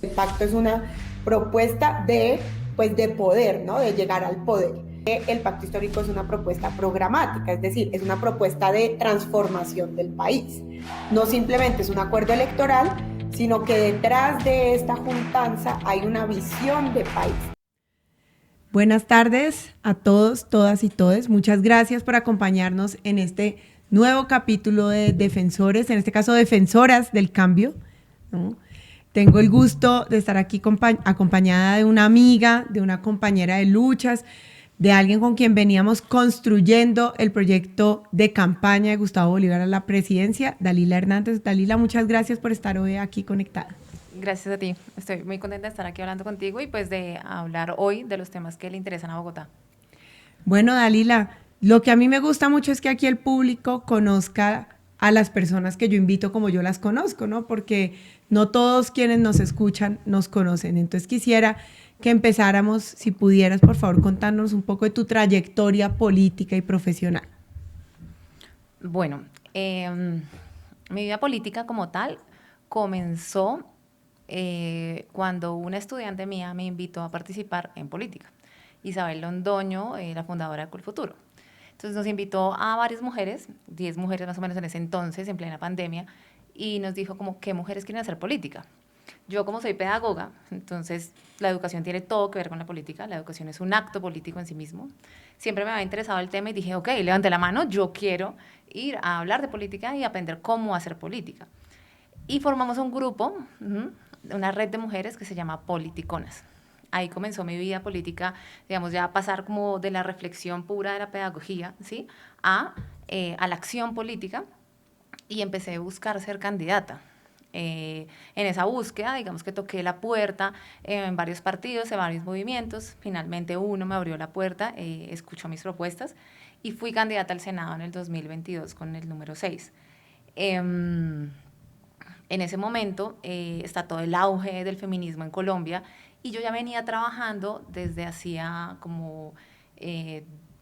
El pacto es una propuesta de poder, ¿no? De llegar al poder. El pacto histórico es una propuesta programática, es decir, es una propuesta de transformación del país. No simplemente es un acuerdo electoral, sino que detrás de esta juntanza hay una visión de país. Buenas tardes a todos, todas y todes. Muchas gracias por acompañarnos en este nuevo capítulo de Defensores, en este caso Defensoras del Cambio, ¿no? Tengo el gusto de estar aquí acompañada de una amiga, de una compañera de luchas, de alguien con quien veníamos construyendo el proyecto de campaña de Gustavo Bolívar a la presidencia, Dalila Hernández. Dalila, muchas gracias por estar hoy aquí conectada. Gracias a ti. Estoy muy contenta de estar aquí hablando contigo y pues de hablar hoy de los temas que le interesan a Bogotá. Bueno, Dalila, lo que a mí me gusta mucho es que aquí el público conozca a las personas que yo invito como yo las conozco, ¿no? Porque no todos quienes nos escuchan nos conocen. Entonces quisiera que empezáramos, si pudieras, por favor, contarnos un poco de tu trayectoria política y profesional. Bueno, mi vida política como tal comenzó cuando una estudiante mía me invitó a participar en política. Isabel Londoño, la fundadora de Colfuturo. Entonces nos invitó a varias mujeres, 10 mujeres más o menos en ese entonces, en plena pandemia, y nos dijo como, ¿qué mujeres quieren hacer política? Yo como soy pedagoga, entonces la educación tiene todo que ver con la política, la educación es un acto político en sí mismo. Siempre me había interesado el tema y dije, ok, levanté la mano, yo quiero ir a hablar de política y aprender cómo hacer política. Y formamos un grupo, una red de mujeres que se llama Politiconas. Ahí comenzó mi vida política, digamos, ya a pasar como de la reflexión pura de la pedagogía, ¿sí? A la acción política, y empecé a buscar ser candidata. En esa búsqueda, digamos que toqué la puerta en varios partidos, en varios movimientos. Finalmente uno me abrió la puerta, escuchó mis propuestas y fui candidata al Senado en el 2022 con el número 6. En ese momento está todo el auge del feminismo en Colombia y yo ya venía trabajando desde hacía como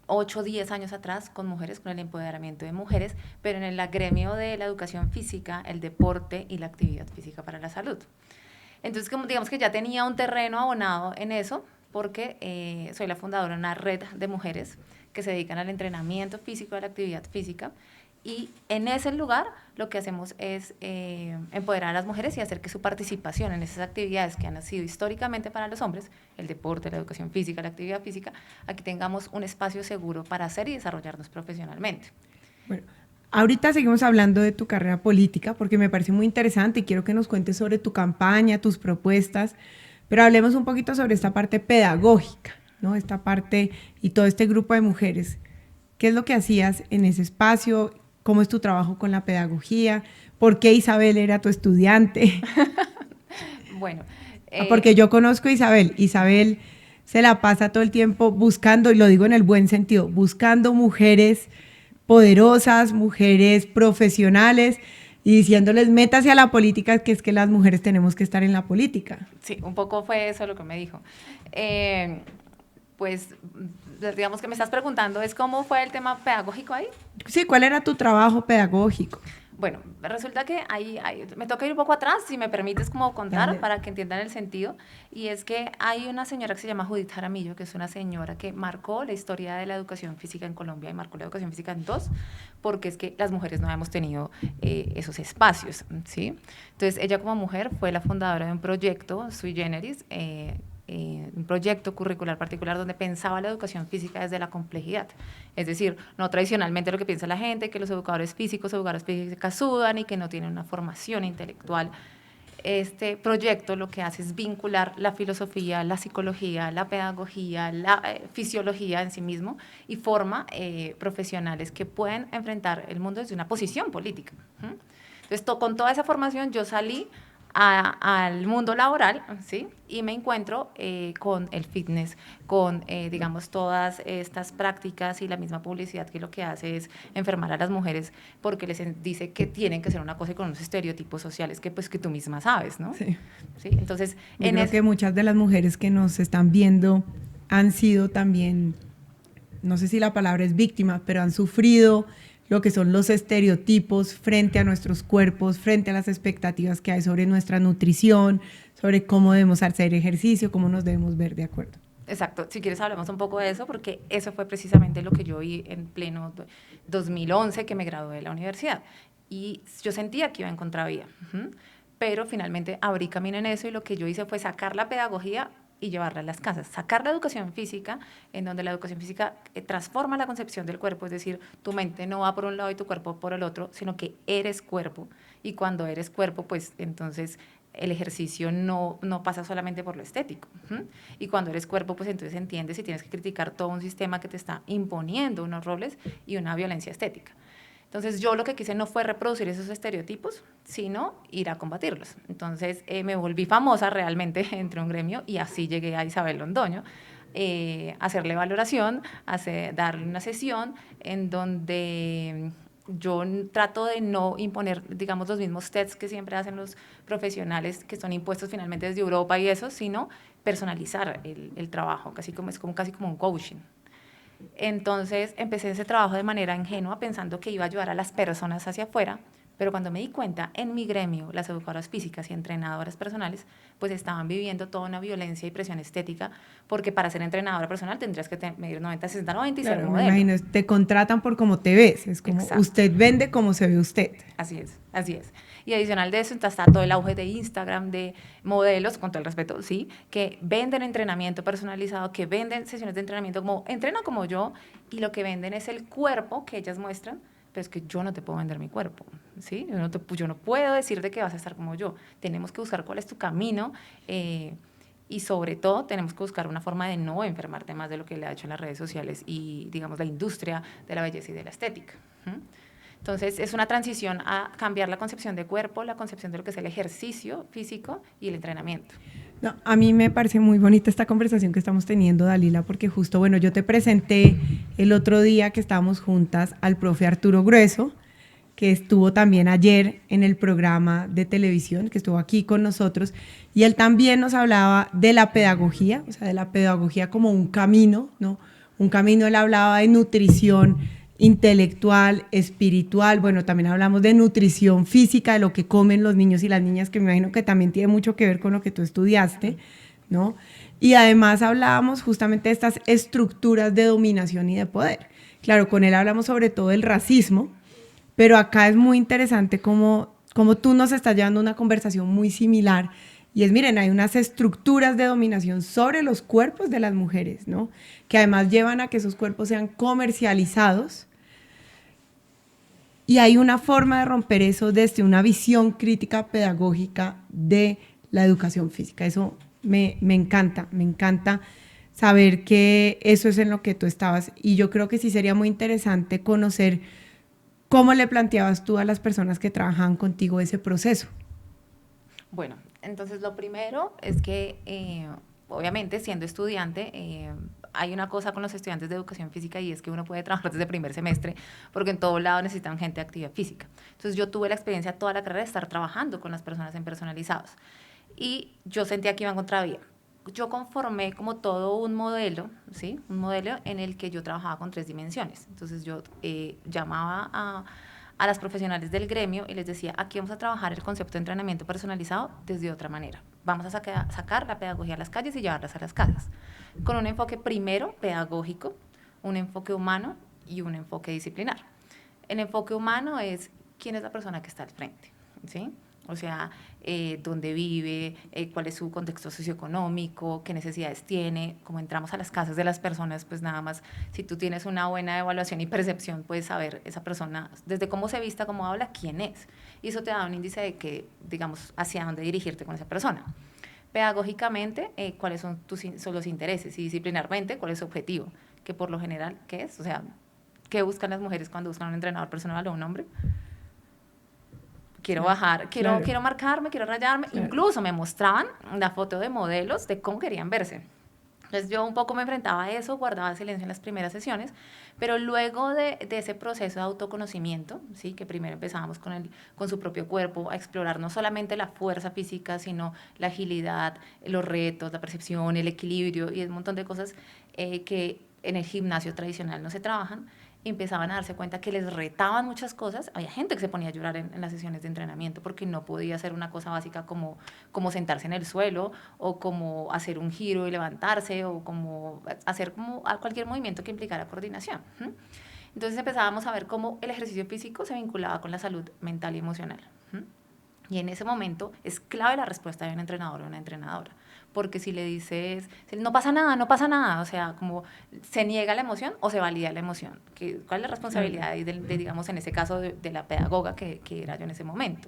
8 o 10 años atrás con mujeres, con el empoderamiento de mujeres, pero en el gremio de la educación física, el deporte y la actividad física para la salud. Entonces, como digamos que ya tenía un terreno abonado en eso, porque soy la fundadora de una red de mujeres que se dedican al entrenamiento físico, a la actividad física, y en ese lugar lo que hacemos es empoderar a las mujeres y hacer que su participación en esas actividades que han sido históricamente para los hombres, el deporte, la educación física, la actividad física, aquí tengamos un espacio seguro para hacer y desarrollarnos profesionalmente. Bueno, ahorita seguimos hablando de tu carrera política porque me parece muy interesante y quiero que nos cuentes sobre tu campaña, tus propuestas, pero hablemos un poquito sobre esta parte pedagógica, ¿no? Esta parte y todo este grupo de mujeres. ¿Qué es lo que hacías en ese espacio? ¿Cómo es tu trabajo con la pedagogía? ¿Por qué Isabel era tu estudiante? Bueno. Porque yo conozco a Isabel. Isabel se la pasa todo el tiempo buscando, y lo digo en el buen sentido, buscando mujeres poderosas, mujeres profesionales y diciéndoles, métase a la política, que es que las mujeres tenemos que estar en la política. Sí, un poco fue eso lo que me dijo. Pues, digamos que me estás preguntando, ¿es cómo fue el tema pedagógico ahí? Sí, ¿cuál era tu trabajo pedagógico? Bueno, resulta que ahí me toca ir un poco atrás, si me permites como contar, Dale. para que entiendan el sentido, y es que hay una señora que se llama Judith Jaramillo, que es una señora que marcó la historia de la educación física en Colombia y marcó la educación física en dos, porque es que las mujeres no hemos tenido esos espacios, ¿sí? Entonces, ella como mujer fue la fundadora de un proyecto sui generis, un proyecto curricular particular donde pensaba la educación física desde la complejidad. Es decir, no tradicionalmente lo que piensa la gente, que los educadoras físicas sudan y que no tienen una formación intelectual. Este proyecto lo que hace es vincular la filosofía, la psicología, la pedagogía, la fisiología en sí mismo y forma profesionales que pueden enfrentar el mundo desde una posición política. Entonces, con toda esa formación yo salí al mundo laboral, ¿sí? Y me encuentro con el fitness, con, digamos, todas estas prácticas y la misma publicidad que lo que hace es enfermar a las mujeres porque les dice que tienen que hacer una cosa y con unos estereotipos sociales que, pues, que tú misma sabes, ¿no? Sí. ¿Sí? Entonces, yo creo que muchas de las mujeres que nos están viendo han sido también, no sé si la palabra es víctima, pero han sufrido lo que son los estereotipos frente a nuestros cuerpos, frente a las expectativas que hay sobre nuestra nutrición, sobre cómo debemos hacer ejercicio, cómo nos debemos ver de acuerdo. Exacto, si quieres hablamos un poco de eso, porque eso fue precisamente lo que yo vi en pleno 2011 que me gradué de la universidad, y yo sentía que iba en contravía, pero finalmente abrí camino en eso, y lo que yo hice fue sacar la pedagogía y llevarla a las casas, sacar la educación física, en donde la educación física transforma la concepción del cuerpo, es decir, tu mente no va por un lado y tu cuerpo por el otro, sino que eres cuerpo, y cuando eres cuerpo, pues entonces el ejercicio no pasa solamente por lo estético. Y cuando eres cuerpo, pues entonces entiendes y tienes que criticar todo un sistema que te está imponiendo unos roles y una violencia estética. Entonces yo lo que quise no fue reproducir esos estereotipos, sino ir a combatirlos. Entonces me volví famosa realmente entre un gremio, y así llegué a Isabel Londoño, hacerle valoración, darle una sesión en donde yo trato de no imponer, digamos, los mismos tests que siempre hacen los profesionales, que son impuestos finalmente desde Europa y eso, sino personalizar el trabajo, casi como un coaching. Entonces empecé ese trabajo de manera ingenua, pensando que iba a ayudar a las personas hacia afuera, pero cuando me di cuenta, en mi gremio, las educadoras físicas y entrenadoras personales, pues estaban viviendo toda una violencia y presión estética, porque para ser entrenadora personal tendrías que medir 90, 60, 90 y ser modelo. Me imagino, te contratan por cómo te ves, es como Exacto. Usted vende como se ve usted. Así es, así es. Y adicional de eso, está todo el auge de Instagram, de modelos, con todo el respeto, sí, que venden entrenamiento personalizado, que venden sesiones de entrenamiento como entrena como yo, y lo que venden es el cuerpo que ellas muestran, pero es que yo no te puedo vender mi cuerpo, ¿sí? Yo no puedo decirte que vas a estar como yo. Tenemos que buscar cuál es tu camino, y sobre todo tenemos que buscar una forma de no enfermarte más de lo que le ha hecho en las redes sociales y, digamos, la industria de la belleza y de la estética. Entonces, es una transición a cambiar la concepción de cuerpo, la concepción de lo que es el ejercicio físico y el entrenamiento. No, a mí me parece muy bonita esta conversación que estamos teniendo, Dalila, porque justo, bueno, yo te presenté el otro día que estábamos juntas al profe Arturo Grueso, que estuvo también ayer en el programa de televisión, que estuvo aquí con nosotros, y él también nos hablaba de la pedagogía, o sea, de la pedagogía como un camino, ¿no? Un camino, él hablaba de nutrición intelectual, espiritual, bueno, también hablamos de nutrición física, de lo que comen los niños y las niñas, que me imagino que también tiene mucho que ver con lo que tú estudiaste, ¿no? Y además hablábamos justamente de estas estructuras de dominación y de poder. Claro, con él hablamos sobre todo del racismo, pero acá es muy interesante cómo tú nos estás llevando una conversación muy similar, y es, miren, hay unas estructuras de dominación sobre los cuerpos de las mujeres, ¿no? Que además llevan a que esos cuerpos sean comercializados. Y hay una forma de romper eso desde una visión crítica pedagógica de la educación física. Eso me encanta saber que eso es en lo que tú estabas. Y yo creo que sí sería muy interesante conocer cómo le planteabas tú a las personas que trabajaban contigo ese proceso. Bueno, entonces lo primero es que, obviamente, siendo estudiante, hay una cosa con los estudiantes de educación física, y es que uno puede trabajar desde primer semestre, porque en todo lado necesitan gente de actividad física. Entonces yo tuve la experiencia toda la carrera de estar trabajando con las personas en personalizados, y yo sentía que iba en contravía. Yo conformé como todo un modelo, ¿sí? Un modelo en el que yo trabajaba con 3 dimensiones. Entonces yo llamaba a las profesionales del gremio y les decía, aquí vamos a trabajar el concepto de entrenamiento personalizado desde otra manera. Vamos a sacar la pedagogía a las calles y llevarlas a las casas, con un enfoque primero pedagógico, un enfoque humano y un enfoque disciplinar. El enfoque humano es quién es la persona que está al frente, ¿sí? O sea, dónde vive, cuál es su contexto socioeconómico, qué necesidades tiene. Como entramos a las casas de las personas, pues nada más, si tú tienes una buena evaluación y percepción, puedes saber esa persona, desde cómo se vista, cómo habla, quién es. Y eso te da un índice de que, digamos, hacia dónde dirigirte con esa persona. Pedagógicamente, cuáles son los intereses, y disciplinarmente, cuál es su objetivo, que por lo general, ¿qué es? O sea, ¿qué buscan las mujeres cuando buscan un entrenador personal o un hombre? Quiero bajar, quiero marcarme, quiero rayarme. Claro. Incluso me mostraban la foto de modelos de cómo querían verse. Entonces yo un poco me enfrentaba a eso, guardaba silencio en las primeras sesiones, pero luego de ese proceso de autoconocimiento, ¿sí? Que primero empezábamos con su propio cuerpo, a explorar no solamente la fuerza física, sino la agilidad, los retos, la percepción, el equilibrio y un montón de cosas que en el gimnasio tradicional no se trabajan. empezaban a darse cuenta que les retaban muchas cosas. Había gente que se ponía a llorar en las sesiones de entrenamiento porque no podía hacer una cosa básica como sentarse en el suelo, o como hacer un giro y levantarse, o como hacer como cualquier movimiento que implicara coordinación. Entonces empezábamos a ver cómo el ejercicio físico se vinculaba con la salud mental y emocional. Y en ese momento es clave la respuesta de un entrenador o una entrenadora, porque si le dices, no pasa nada, no pasa nada, o sea, como se niega la emoción o se valida la emoción. ¿Cuál es la responsabilidad digamos, en ese caso, de la pedagoga que era yo en ese momento?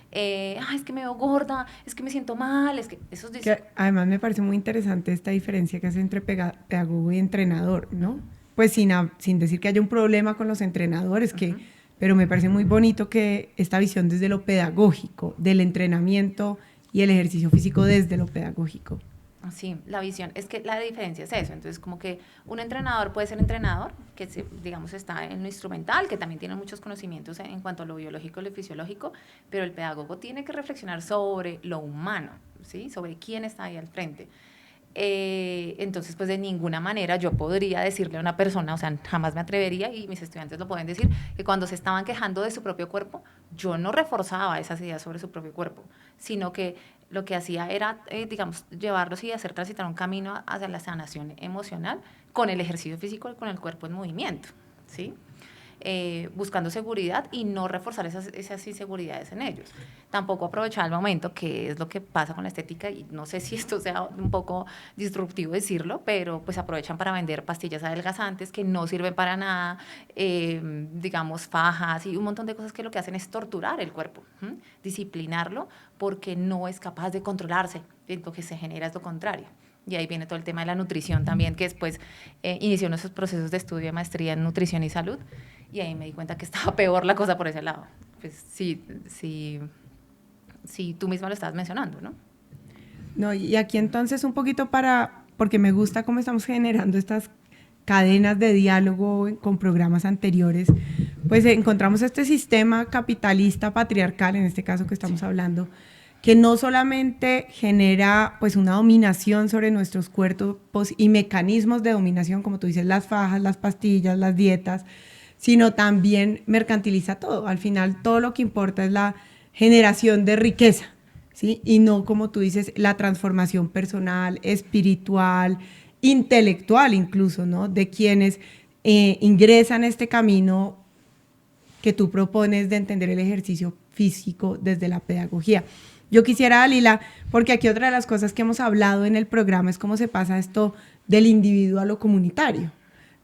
Es que me veo gorda, es que me siento mal, es que esos que además me parece muy interesante esta diferencia que hace entre pedagogo y entrenador, ¿no? Pues sin decir que haya un problema con los entrenadores, pero me parece muy bonito que esta visión desde lo pedagógico, del entrenamiento y el ejercicio físico desde lo pedagógico. Sí, la visión, es que la diferencia es eso. Entonces, como que un entrenador puede ser entrenador, que digamos está en lo instrumental, que también tiene muchos conocimientos en cuanto a lo biológico y lo fisiológico, pero el pedagogo tiene que reflexionar sobre lo humano, ¿sí? Sobre quién está ahí al frente. Entonces, pues de ninguna manera yo podría decirle a una persona, o sea, jamás me atrevería, y mis estudiantes lo pueden decir, que cuando se estaban quejando de su propio cuerpo, yo no reforzaba esas ideas sobre su propio cuerpo, sino que lo que hacía era, digamos, llevarlos y hacer transitar un camino hacia la sanación emocional con el ejercicio físico y con el cuerpo en movimiento, ¿sí? Buscando seguridad y no reforzar esas inseguridades en ellos. Tampoco aprovechar el momento, que es lo que pasa con la estética, y no sé si esto sea un poco disruptivo decirlo, pero pues aprovechan para vender pastillas adelgazantes que no sirven para nada, digamos, fajas y un montón de cosas que lo que hacen es torturar el cuerpo, disciplinarlo, porque no es capaz de controlarse. Lo que se genera es lo contrario. Y ahí viene todo el tema de la nutrición también, que después inició nuestros procesos de estudio de maestría en nutrición y salud, y ahí me di cuenta que estaba peor la cosa por ese lado. Pues sí, tú misma lo estabas mencionando, ¿no? No, y aquí entonces un poquito porque me gusta cómo estamos generando estas cadenas de diálogo con programas anteriores, pues encontramos este sistema capitalista patriarcal, en este caso que estamos hablando, que no solamente genera pues una dominación sobre nuestros cuerpos y mecanismos de dominación, como tú dices, las fajas, las pastillas, las dietas, sino también mercantiliza todo. Al final todo lo que importa es la generación de riqueza, ¿sí? Y no, como tú dices, la transformación personal, espiritual, intelectual incluso, ¿no? De quienes ingresan a este camino que tú propones de entender el ejercicio físico desde la pedagogía. Yo quisiera, Dalila, porque aquí otra de las cosas que hemos hablado en el programa es cómo se pasa esto del individuo a lo comunitario,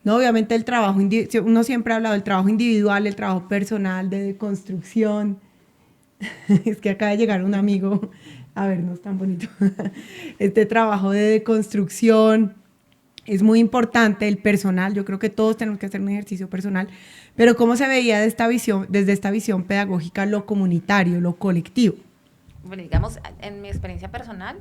¿no? Obviamente el trabajo, uno siempre ha hablado del trabajo individual, el trabajo personal, de deconstrucción. Es que acaba de llegar un amigo a vernos tan bonito. Este trabajo de deconstrucción es muy importante, el personal, yo creo que todos tenemos que hacer un ejercicio personal, pero ¿cómo se veía desde esta visión pedagógica lo comunitario, lo colectivo? Bueno, digamos, en mi experiencia personal,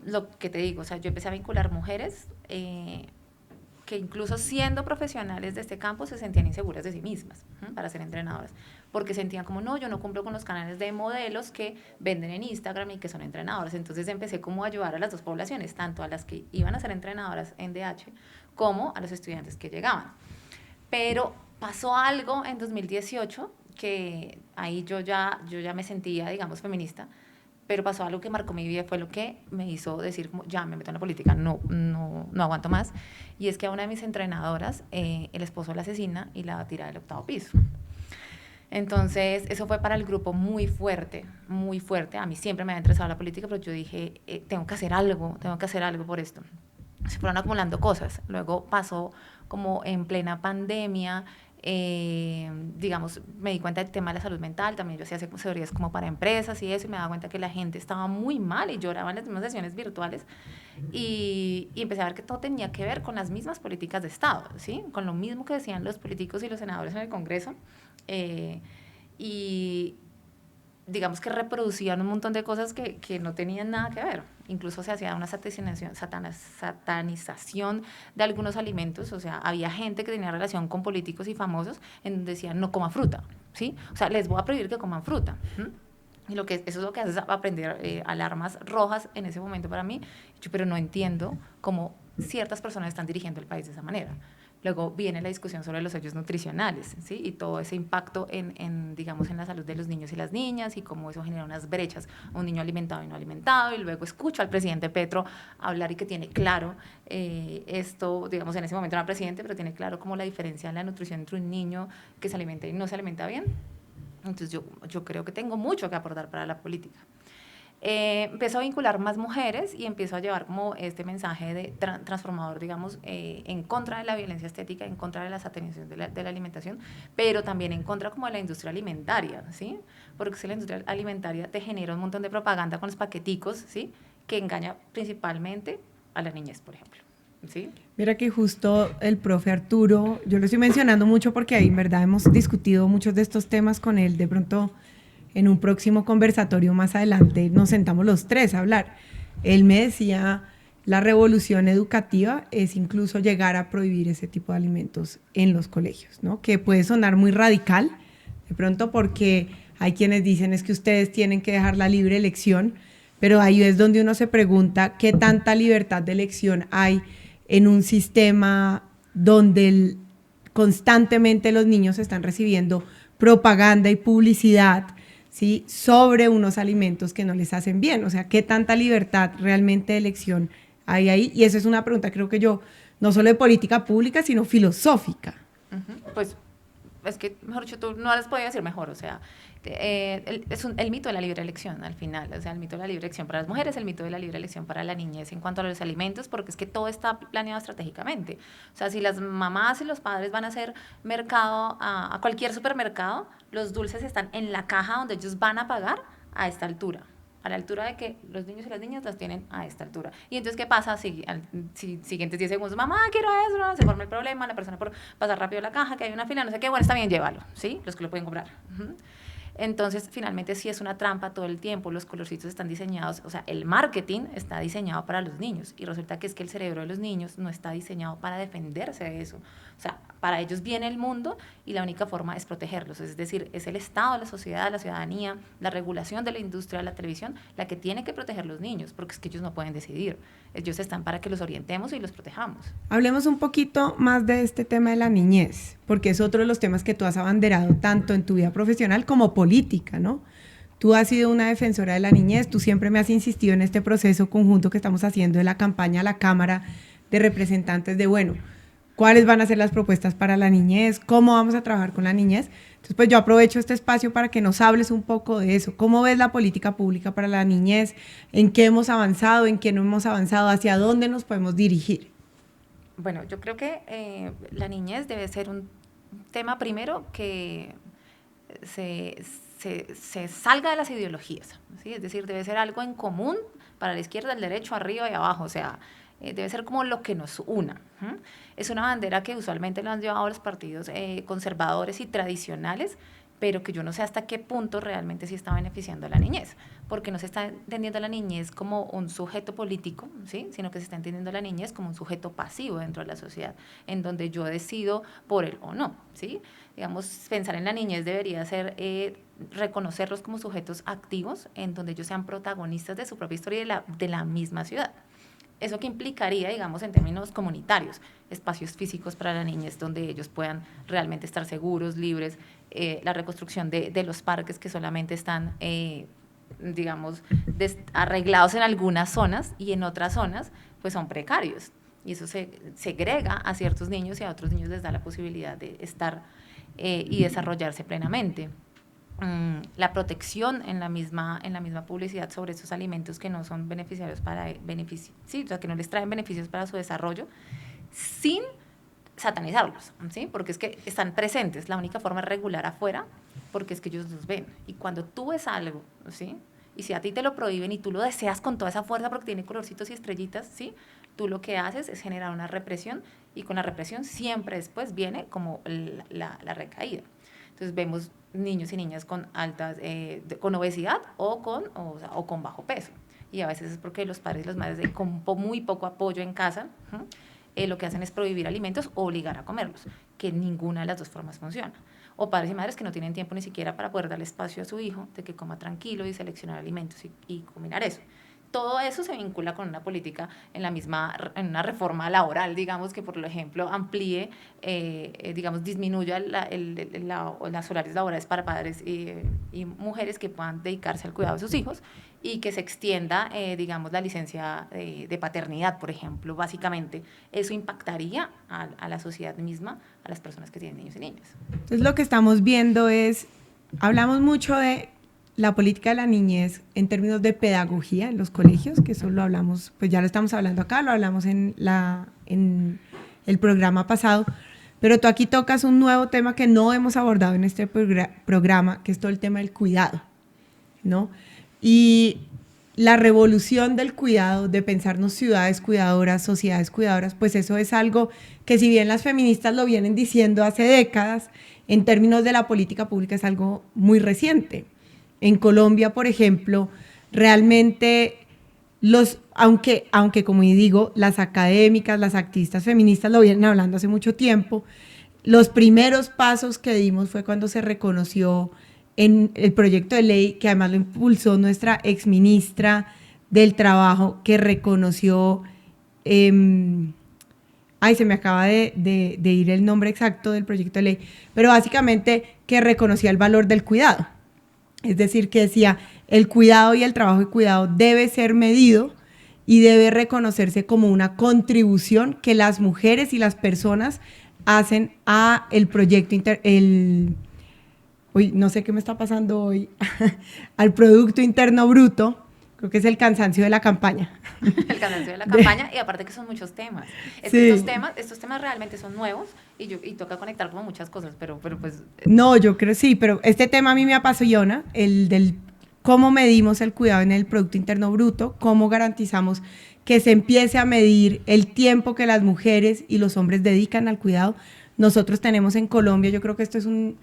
lo que te digo, o sea, yo empecé a vincular mujeres que incluso siendo profesionales de este campo se sentían inseguras de sí mismas para ser entrenadoras, porque sentían como, no, yo no cumplo con los canales de modelos que venden en Instagram y que son entrenadoras. Entonces empecé como a ayudar a las dos poblaciones, tanto a las que iban a ser entrenadoras en DH como a los estudiantes que llegaban. Pero pasó algo en 2018 que ahí yo ya me sentía, digamos, feminista, pero pasó algo que marcó mi vida, fue lo que me hizo decir, como, ya me meto en la política, no aguanto más. Y es que a una de mis entrenadoras, el esposo la asesina y la tira del 8º piso. Entonces, eso fue para el grupo muy fuerte, muy fuerte. A mí siempre me había interesado la política, pero yo dije, tengo que hacer algo por esto. Se fueron acumulando cosas. Luego pasó como en plena pandemia, digamos, me di cuenta del tema de la salud mental. También yo hacía asesorías como para empresas y eso, y me daba cuenta que la gente estaba muy mal y lloraba en las mismas sesiones virtuales, y empecé a ver que todo tenía que ver con las mismas políticas de Estado, ¿sí? Con lo mismo que decían los políticos y los senadores en el Congreso, y digamos que reproducían un montón de cosas que no tenían nada que ver. Incluso se hacía una satanización de algunos alimentos. O sea, había gente que tenía relación con políticos y famosos en donde decían, no coman fruta, ¿sí? O sea, les voy a prohibir que coman fruta. Y eso es lo que hace es aprender alarmas rojas en ese momento para mí. Pero no entiendo cómo ciertas personas están dirigiendo el país de esa manera. Luego viene la discusión sobre los sellos nutricionales, ¿sí? Y todo ese impacto digamos, en la salud de los niños y las niñas y cómo eso genera unas brechas, un niño alimentado y no alimentado. Y luego escucho al presidente Petro hablar y que tiene claro esto, digamos, en ese momento no era presidente, pero tiene claro como la diferencia en la nutrición entre un niño que se alimenta y no se alimenta bien. Entonces yo creo que tengo mucho que aportar para la política. Empiezo a vincular más mujeres y empiezo a llevar como este mensaje de transformador, digamos, en contra de la violencia estética, en contra de la satanización de la alimentación, pero también en contra como de la industria alimentaria, ¿sí? Porque si la industria alimentaria te genera un montón de propaganda con los paqueticos, ¿sí? Que engaña principalmente a la niñez, por ejemplo, ¿sí? Mira que justo el profe Arturo, yo lo estoy mencionando mucho porque ahí en verdad hemos discutido muchos de estos temas con él, de pronto en un próximo conversatorio más adelante nos sentamos los tres a hablar. Él me decía, la revolución educativa es incluso llegar a prohibir ese tipo de alimentos en los colegios, ¿no? Que puede sonar muy radical, de pronto porque hay quienes dicen es que ustedes tienen que dejar la libre elección, pero ahí es donde uno se pregunta qué tanta libertad de elección hay en un sistema donde constantemente los niños están recibiendo propaganda y publicidad, ¿sí? Sobre unos alimentos que no les hacen bien. O sea, ¿qué tanta libertad realmente de elección hay ahí? Y esa es una pregunta, creo que yo, no solo de política pública, sino filosófica. Pues es que, mejor dicho, tú no les podía decir mejor, o sea, el mito de la libre elección al final, o sea, el mito de la libre elección para las mujeres, el mito de la libre elección para la niñez en cuanto a los alimentos, porque es que todo está planeado estratégicamente. O sea, si las mamás y los padres van a hacer mercado a cualquier supermercado, los dulces están en la caja donde ellos van a pagar a esta altura, a la altura de que los niños y las niñas las tienen a esta altura. Y entonces, ¿qué pasa? Si siguientes 10 segundos, mamá, quiero eso, ¿no? Se forma el problema, la persona por pasar rápido la caja, que hay una fila, no sé qué, bueno, está bien, llévalo, ¿sí? Los que lo pueden comprar. Entonces, finalmente sí es una trampa todo el tiempo, los colorcitos están diseñados, o sea, el marketing está diseñado para los niños y resulta que es que el cerebro de los niños no está diseñado para defenderse de eso. O sea, para ellos viene el mundo y la única forma es protegerlos, es decir, es el Estado, la sociedad, la ciudadanía, la regulación de la industria de la televisión la que tiene que proteger a los niños, porque es que ellos no pueden decidir, ellos están para que los orientemos y los protejamos. Hablemos un poquito más de este tema de la niñez, porque es otro de los temas que tú has abanderado tanto en tu vida profesional como política, ¿no? Tú has sido una defensora de la niñez, tú siempre me has insistido en este proceso conjunto que estamos haciendo de la campaña a la Cámara de Representantes de, bueno, cuáles van a ser las propuestas para la niñez, cómo vamos a trabajar con la niñez. Entonces, pues yo aprovecho este espacio para que nos hables un poco de eso. ¿Cómo ves la política pública para la niñez? ¿En qué hemos avanzado? ¿En qué no hemos avanzado? ¿Hacia dónde nos podemos dirigir? Bueno, yo creo que la niñez debe ser un tema primero que se salga de las ideologías, ¿sí? Es decir, debe ser algo en común para la izquierda, el derecho, arriba y abajo, o sea, debe ser como lo que nos una. Es una bandera que usualmente lo han llevado los partidos conservadores y tradicionales, pero que yo no sé hasta qué punto realmente sí está beneficiando a la niñez, porque no se está entendiendo a la niñez como un sujeto político, ¿sí? Sino que se está entendiendo a la niñez como un sujeto pasivo dentro de la sociedad, en donde yo decido por él o no, ¿sí? Digamos, pensar en la niñez debería ser reconocerlos como sujetos activos, en donde ellos sean protagonistas de su propia historia y de la misma ciudad. Eso que implicaría, digamos, en términos comunitarios, espacios físicos para la niñez donde ellos puedan realmente estar seguros, libres, la reconstrucción de los parques que solamente están, digamos, arreglados en algunas zonas y en otras zonas, pues son precarios. Y eso se segrega a ciertos niños y a otros niños les da la posibilidad de estar y desarrollarse plenamente. La protección en la misma publicidad sobre esos alimentos que no son beneficiarios sí, o sea, que no les traen beneficios para su desarrollo, sin satanizarlos, ¿sí? Porque es que están presentes, la única forma es regular afuera, porque es que ellos los ven. Y cuando tú ves algo, ¿sí? Y si a ti te lo prohíben y tú lo deseas con toda esa fuerza porque tiene colorcitos y estrellitas, ¿sí? Tú lo que haces es generar una represión y con la represión siempre después viene como la recaída. Entonces vemos niños y niñas con con obesidad o con bajo peso. Y a veces es porque los padres y las madres con muy poco apoyo en casa, lo que hacen es prohibir alimentos o obligar a comerlos, que ninguna de las dos formas funciona. O padres y madres que no tienen tiempo ni siquiera para poder darle espacio a su hijo de que coma tranquilo y seleccionar alimentos y combinar eso. todo eso se vincula con una política en una reforma laboral, digamos, que por ejemplo amplíe, digamos, disminuya las horarios laborales para padres y mujeres que puedan dedicarse al cuidado de sus hijos, y que se extienda, digamos, la licencia de paternidad, por ejemplo. Básicamente, eso impactaría a la sociedad misma, a las personas que tienen niños y niñas. Entonces, lo que estamos viendo es, hablamos mucho de la política de la niñez en términos de pedagogía en los colegios, que eso lo hablamos, pues ya lo estamos hablando acá, lo hablamos en el programa pasado, pero tú aquí tocas un nuevo tema que no hemos abordado en este programa, que es todo el tema del cuidado, ¿no? Y la revolución del cuidado, de pensarnos ciudades cuidadoras, sociedades cuidadoras, pues eso es algo que, si bien las feministas lo vienen diciendo hace décadas, en términos de la política pública es algo muy reciente. En Colombia, por ejemplo, realmente aunque como digo, las académicas, las activistas feministas lo vienen hablando hace mucho tiempo, los primeros pasos que dimos fue cuando se reconoció en el proyecto de ley, que además lo impulsó nuestra exministra del Trabajo, que reconoció, se me acaba de ir el nombre exacto del proyecto de ley, pero básicamente que reconocía el valor del cuidado. Es decir, que decía, el cuidado y el trabajo de cuidado debe ser medido y debe reconocerse como una contribución que las mujeres y las personas hacen a el proyecto no sé qué me está pasando hoy, al Producto Interno Bruto. Creo que es el cansancio de la campaña. El cansancio de la campaña, y aparte que son muchos temas. Sí. Estos temas realmente son nuevos y toca conectar como muchas cosas, pero pues... No, yo creo sí, pero este tema a mí me apasiona, el del cómo medimos el cuidado en el Producto Interno Bruto, cómo garantizamos que se empiece a medir el tiempo que las mujeres y los hombres dedican al cuidado. Nosotros tenemos en Colombia, yo creo que esto es un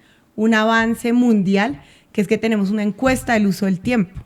avance mundial, que es que tenemos una encuesta del uso del tiempo,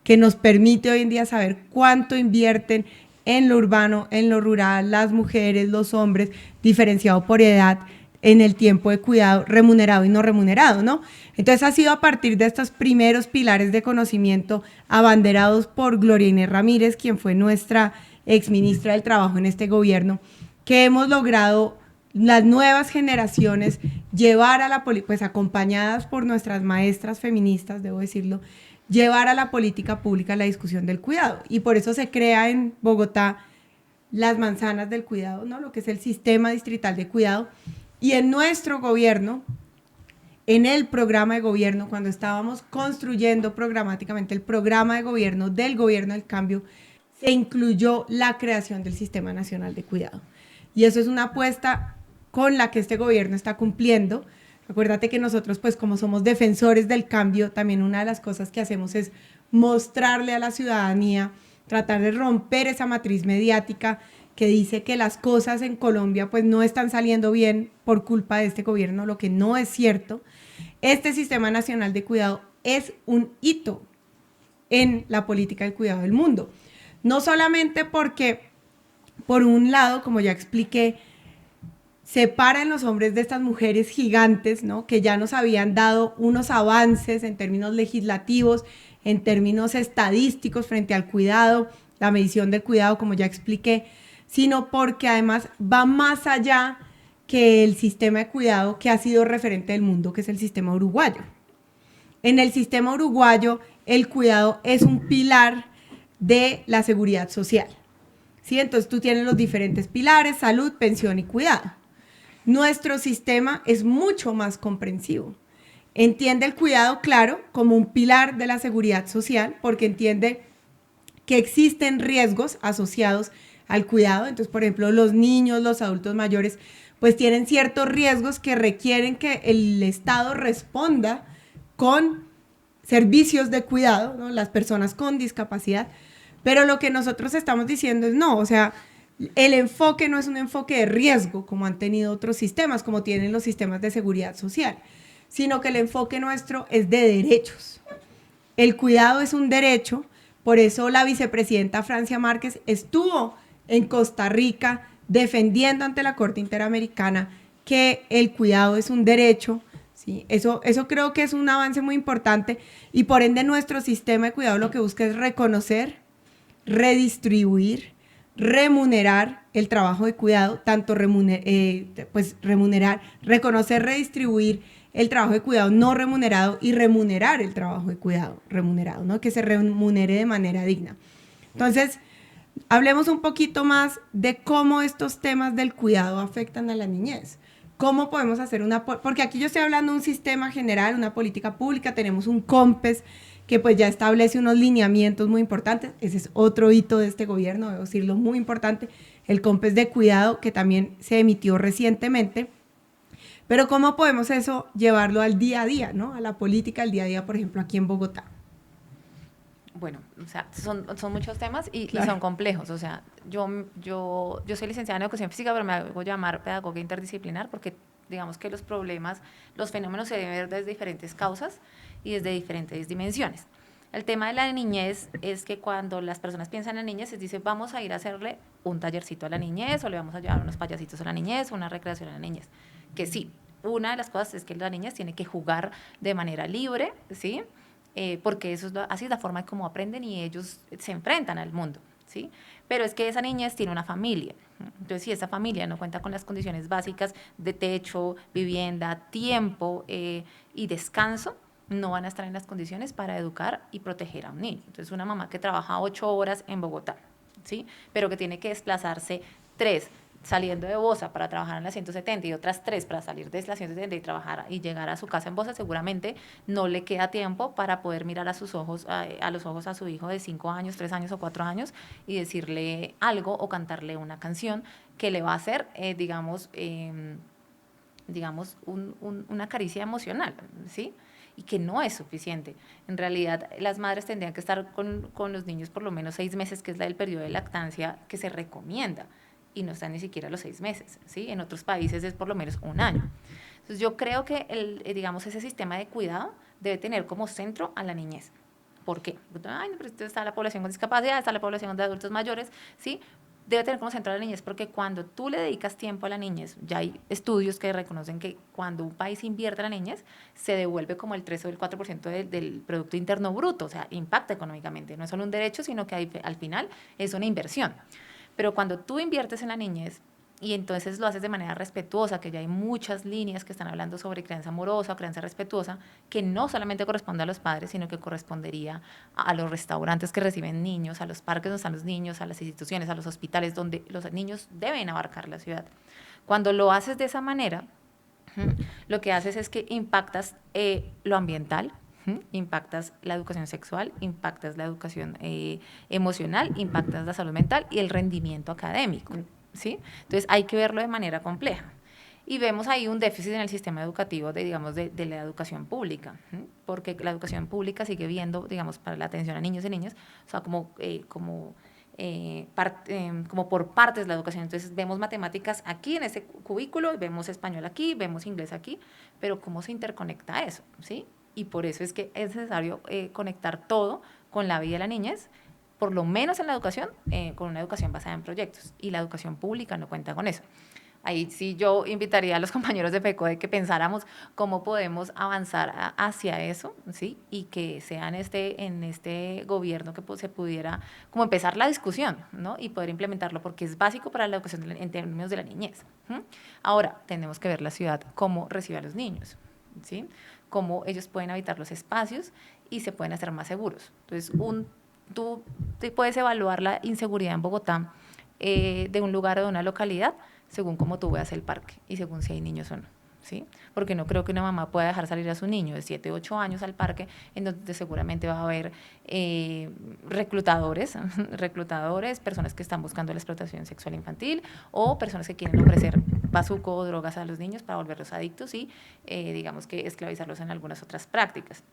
que nos permite hoy en día saber cuánto invierten en lo urbano, en lo rural, las mujeres, los hombres, diferenciado por edad, en el tiempo de cuidado remunerado y no remunerado, ¿no? Entonces ha sido a partir de estos primeros pilares de conocimiento abanderados por Gloria Inés Ramírez, quien fue nuestra exministra del Trabajo en este gobierno, que hemos logrado las nuevas generaciones llevar a la política, pues acompañadas por nuestras maestras feministas, debo decirlo, llevar a la política pública la discusión del cuidado. Y por eso se crea en Bogotá las manzanas del cuidado, ¿no? Lo que es el sistema distrital de cuidado. Y en nuestro gobierno, en el programa de gobierno, cuando estábamos construyendo programáticamente el programa de gobierno del Gobierno del Cambio, se incluyó la creación del Sistema Nacional de Cuidado. Y eso es una apuesta con la que este gobierno está cumpliendo. Acuérdate que nosotros, pues como somos defensores del cambio, también una de las cosas que hacemos es mostrarle a la ciudadanía, tratar de romper esa matriz mediática que dice que las cosas en Colombia pues no están saliendo bien por culpa de este gobierno, lo que no es cierto. Este Sistema Nacional de Cuidado es un hito en la política del cuidado del mundo. No solamente porque, por un lado, como ya expliqué, separa en los hombres de estas mujeres gigantes, ¿no? Que ya nos habían dado unos avances en términos legislativos, en términos estadísticos frente al cuidado, la medición del cuidado, como ya expliqué, sino porque además va más allá que el sistema de cuidado que ha sido referente del mundo, que es el sistema uruguayo. En el sistema uruguayo, el cuidado es un pilar de la seguridad social, ¿sí? Entonces tú tienes los diferentes pilares: salud, pensión y cuidado. Nuestro sistema es mucho más comprensivo. Entiende el cuidado, claro, como un pilar de la seguridad social, porque entiende que existen riesgos asociados al cuidado. Entonces, por ejemplo, los niños, los adultos mayores, pues tienen ciertos riesgos que requieren que el Estado responda con servicios de cuidado, ¿no? Las personas con discapacidad. Pero lo que nosotros estamos diciendo es no, o sea, el enfoque no es un enfoque de riesgo como han tenido otros sistemas, como tienen los sistemas de seguridad social, sino que el enfoque nuestro es de derechos. El cuidado es un derecho, por eso la vicepresidenta Francia Márquez estuvo en Costa Rica defendiendo ante la Corte Interamericana que el cuidado es un derecho, ¿sí? Eso creo que es un avance muy importante, y por ende nuestro sistema de cuidado lo que busca es reconocer redistribuir, remunerar el trabajo de cuidado, tanto remunerar, reconocer, redistribuir el trabajo de cuidado no remunerado y remunerar el trabajo de cuidado remunerado, ¿no? Que se remunere de manera digna. Entonces, hablemos un poquito más de cómo estos temas del cuidado afectan a la niñez. ¿Cómo podemos hacer porque aquí yo estoy hablando de un sistema general, una política pública, tenemos un COMPES que pues ya establece unos lineamientos muy importantes, ese es otro hito de este gobierno, debo decirlo, muy importante, el COMPES de cuidado que también se emitió recientemente, pero ¿cómo podemos eso llevarlo al día a día, ¿no? A la política del día a día, por ejemplo, aquí en Bogotá? Bueno, o sea, son muchos temas y Claro. son complejos. O sea, yo soy licenciada en educación física, pero me hago llamar pedagoga interdisciplinar porque digamos que los problemas, los fenómenos se deben ver desde diferentes causas y desde diferentes dimensiones. El tema de la niñez es que cuando las personas piensan en niñez, se dice vamos a ir a hacerle un tallercito a la niñez o le vamos a llevar unos payasitos a la niñez, una recreación a la niñez. Que sí, una de las cosas es que la niñez tiene que jugar de manera libre, ¿sí? Porque eso es así es la forma como aprenden y ellos se enfrentan al mundo, ¿sí? Pero es que esa niñez tiene una familia. Entonces, si esa familia no cuenta con las condiciones básicas de techo, vivienda, tiempo y descanso, no van a estar en las condiciones para educar y proteger a un niño. Entonces, una mamá que trabaja 8 horas en Bogotá, ¿sí? Pero que tiene que desplazarse 3 saliendo de Bosa para trabajar en la 170 y otras 3 para salir de la 170 y trabajar y llegar a su casa en Bosa, seguramente no le queda tiempo para poder mirar a sus ojos, a los ojos a su hijo de 5 años, 3 años o 4 años y decirle algo o cantarle una canción que le va a hacer, digamos, una caricia emocional, ¿sí? Y que no es suficiente. En realidad, las madres tendrían que estar con los niños por lo menos 6 meses, que es el periodo de lactancia que se recomienda, y no están ni siquiera los 6 meses, ¿sí? En otros países es por lo menos 1 año. Entonces, yo creo que, digamos, ese sistema de cuidado debe tener como centro a la niñez. ¿Por qué? Ay, no, pero está la población con discapacidad, está la población de adultos mayores, ¿sí? Debe tener como centro a la niñez, porque cuando tú le dedicas tiempo a la niñez, ya hay estudios que reconocen que cuando un país invierte en la niñez, se devuelve como el 3 o el 4% del Producto Interno Bruto, o sea, impacta económicamente. No es solo un derecho, sino que al final es una inversión. Pero cuando tú inviertes en la niñez, y entonces lo haces de manera respetuosa, que ya hay muchas líneas que están hablando sobre crianza amorosa o crianza respetuosa, que no solamente corresponde a los padres, sino que correspondería a los restaurantes que reciben niños, a los parques donde están los niños, a las instituciones, a los hospitales, donde los niños deben abarcar la ciudad. Cuando lo haces de esa manera, lo que haces es que impactas lo ambiental, impactas la educación sexual, impactas la educación emocional, impactas la salud mental y el rendimiento académico, ¿sí? Entonces hay que verlo de manera compleja. Y vemos ahí un déficit en el sistema educativo digamos, de la educación pública, porque la educación pública sigue viendo, digamos, para la atención a niños y niñas, o sea, como por partes la educación. Entonces vemos matemáticas aquí en este cubículo, vemos español aquí, vemos inglés aquí, pero ¿cómo se interconecta eso? ¿Sí? Y por eso es que es necesario conectar todo con la vida de la niñez, por lo menos en la educación, con una educación basada en proyectos. Y la educación pública no cuenta con eso. Ahí sí yo invitaría a los compañeros de FECODE que pensáramos cómo podemos avanzar hacia eso, ¿sí? Y que sea en este gobierno que se pudiera como empezar la discusión, ¿no? Y poder implementarlo, porque es básico para la educación en términos de la niñez. Ahora, tenemos que ver la ciudad, cómo recibe a los niños, ¿sí? Cómo ellos pueden habitar los espacios y se pueden hacer más seguros. Entonces, tú te puedes evaluar la inseguridad en Bogotá de un lugar o de una localidad según cómo tú veas el parque y según si hay niños o no, ¿sí? Porque no creo que una mamá pueda dejar salir a su niño de 7, 8 años al parque, en donde seguramente va a haber reclutadores, personas que están buscando la explotación sexual infantil o personas que quieren ofrecer bazuco o drogas a los niños para volverlos adictos y, digamos que, esclavizarlos en algunas otras prácticas.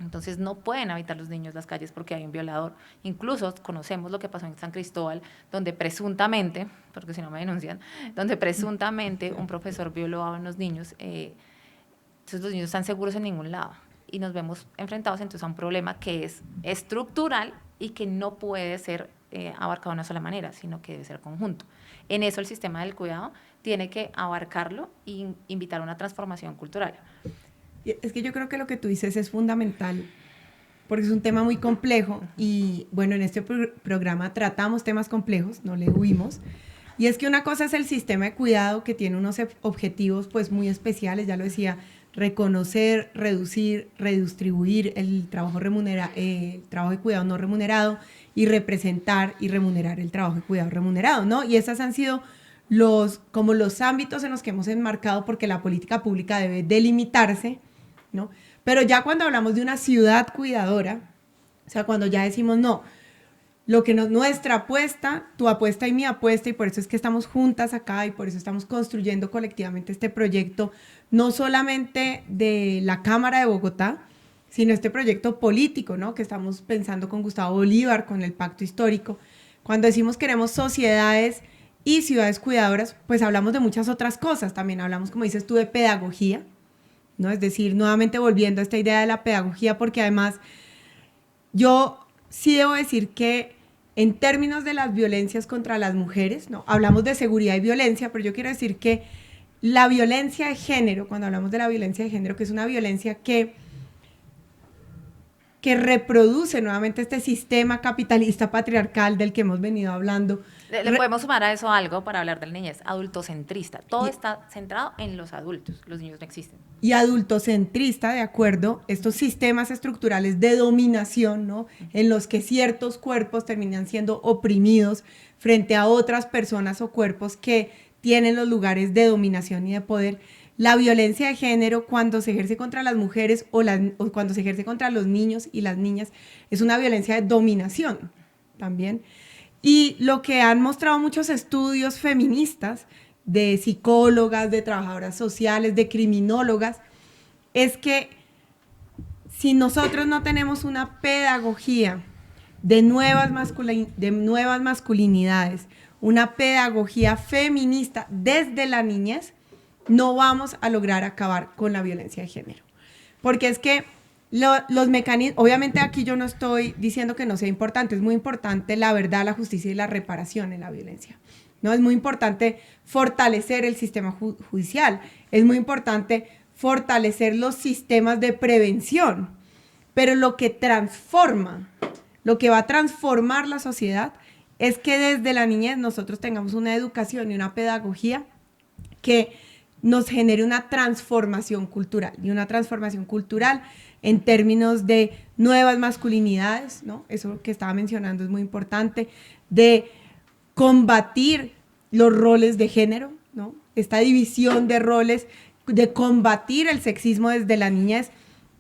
Entonces no pueden habitar los niños las calles porque hay un violador. Incluso conocemos lo que pasó en San Cristóbal, donde presuntamente, porque si no me denuncian, donde presuntamente un profesor violó a unos niños. Entonces los niños están seguros en ningún lado y nos vemos enfrentados entonces a un problema que es estructural y que no puede ser abarcado de una sola manera, sino que debe ser conjunto. En eso el sistema del cuidado tiene que abarcarlo e invitar a una transformación cultural. Es que yo creo que lo que tú dices es fundamental porque es un tema muy complejo y bueno, en este programa tratamos temas complejos, no le huimos. Y es que una cosa es el sistema de cuidado que tiene unos objetivos pues muy especiales, ya lo decía, reconocer, reducir, redistribuir el trabajo trabajo de cuidado no remunerado y representar y remunerar el trabajo de cuidado remunerado, ¿no? Y esas han sido como los ámbitos en los que hemos enmarcado porque la política pública debe delimitarse, ¿no? Pero ya cuando hablamos de una ciudad cuidadora, o sea, cuando ya decimos no, lo que nuestra apuesta, tu apuesta y mi apuesta, y por eso es que estamos juntas acá y por eso estamos construyendo colectivamente este proyecto, no solamente de la Cámara de Bogotá, sino este proyecto político, ¿no? Que estamos pensando con Gustavo Bolívar, con el Pacto Histórico. Cuando decimos queremos sociedades y ciudades cuidadoras, pues hablamos de muchas otras cosas. También hablamos, como dices tú, de pedagogía, ¿no? Es decir, nuevamente volviendo a esta idea de la pedagogía, porque además yo sí debo decir que en términos de las violencias contra las mujeres, ¿no? Hablamos de seguridad y violencia, pero yo quiero decir que la violencia de género, cuando hablamos de la violencia de género, que es una violencia que reproduce nuevamente este sistema capitalista patriarcal del que hemos venido hablando. Le podemos sumar a eso algo para hablar de la niñez, adultocentrista. Todo está centrado en los adultos, los niños no existen. Y adultocentrista, de acuerdo, estos sistemas estructurales de dominación, ¿no? En los que ciertos cuerpos terminan siendo oprimidos frente a otras personas o cuerpos que tienen los lugares de dominación y de poder. La violencia de género, cuando se ejerce contra las mujeres o cuando se ejerce contra los niños y las niñas, es una violencia de dominación también. Y lo que han mostrado muchos estudios feministas de psicólogas, de trabajadoras sociales, de criminólogas, es que si nosotros no tenemos una pedagogía de nuevas masculinidades, una pedagogía feminista desde la niñez, no vamos a lograr acabar con la violencia de género. Porque es que los mecanismos, obviamente aquí yo no estoy diciendo que no sea importante, es muy importante la verdad, la justicia y la reparación en la violencia, ¿no? Es muy importante fortalecer el sistema judicial, es muy importante fortalecer los sistemas de prevención, pero lo que va a transformar la sociedad es que desde la niñez nosotros tengamos una educación y una pedagogía que nos genere una transformación cultural, y una transformación cultural en términos de nuevas masculinidades, ¿no? Eso que estaba mencionando es muy importante, de combatir los roles de género, ¿no? Esta división de roles, de combatir el sexismo desde la niñez,